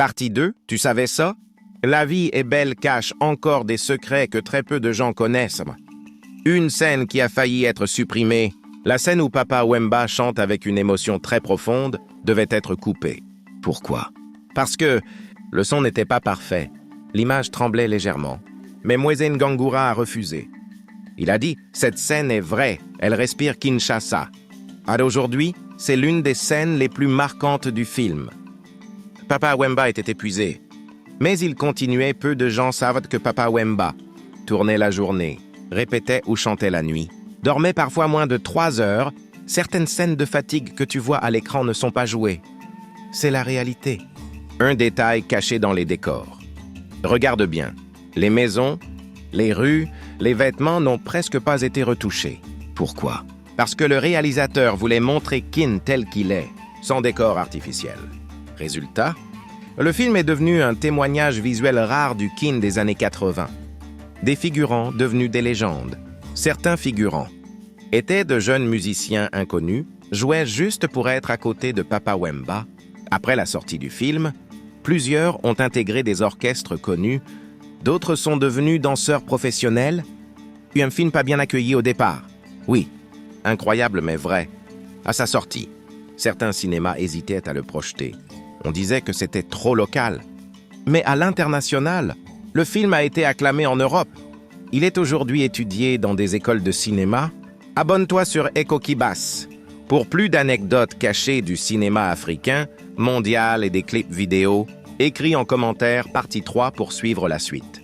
Partie 2, tu savais ça? La vie est belle cache encore des secrets que très peu de gens connaissent. Une scène qui a failli être supprimée, la scène où Papa Wemba chante avec une émotion très profonde, devait être coupée. Pourquoi? Parce que le son n'était pas parfait. L'image tremblait légèrement. Mais Moise Ngangura a refusé. Il a dit « Cette scène est vraie, elle respire Kinshasa ». Aujourd'hui, c'est l'une des scènes les plus marquantes du film. Papa Wemba était épuisé. Mais il continuait, peu de gens savent que Papa Wemba tournait la journée, répétait ou chantait la nuit, dormait parfois moins de 3 heures. Certaines scènes de fatigue que tu vois à l'écran ne sont pas jouées. C'est la réalité. Un détail caché dans les décors. Regarde bien. Les maisons, les rues, les vêtements n'ont presque pas été retouchés. Pourquoi? Parce que le réalisateur voulait montrer Kin tel qu'il est, sans décor artificiel. Résultat, le film est devenu un témoignage visuel rare du Kin des années 80. Des figurants devenus des légendes. Certains figurants étaient de jeunes musiciens inconnus, jouaient juste pour être à côté de Papa Wemba. Après la sortie du film, plusieurs ont intégré des orchestres connus, d'autres sont devenus danseurs professionnels. Un film pas bien accueilli au départ. Oui, incroyable mais vrai. À sa sortie, certains cinémas hésitaient à le projeter. On disait que c'était trop local. Mais à l'international, le film a été acclamé en Europe. Il est aujourd'hui étudié dans des écoles de cinéma. Abonne-toi sur Ekokibas pour plus d'anecdotes cachées du cinéma africain, mondial et des clips vidéo. Écris en commentaire partie 3 pour suivre la suite.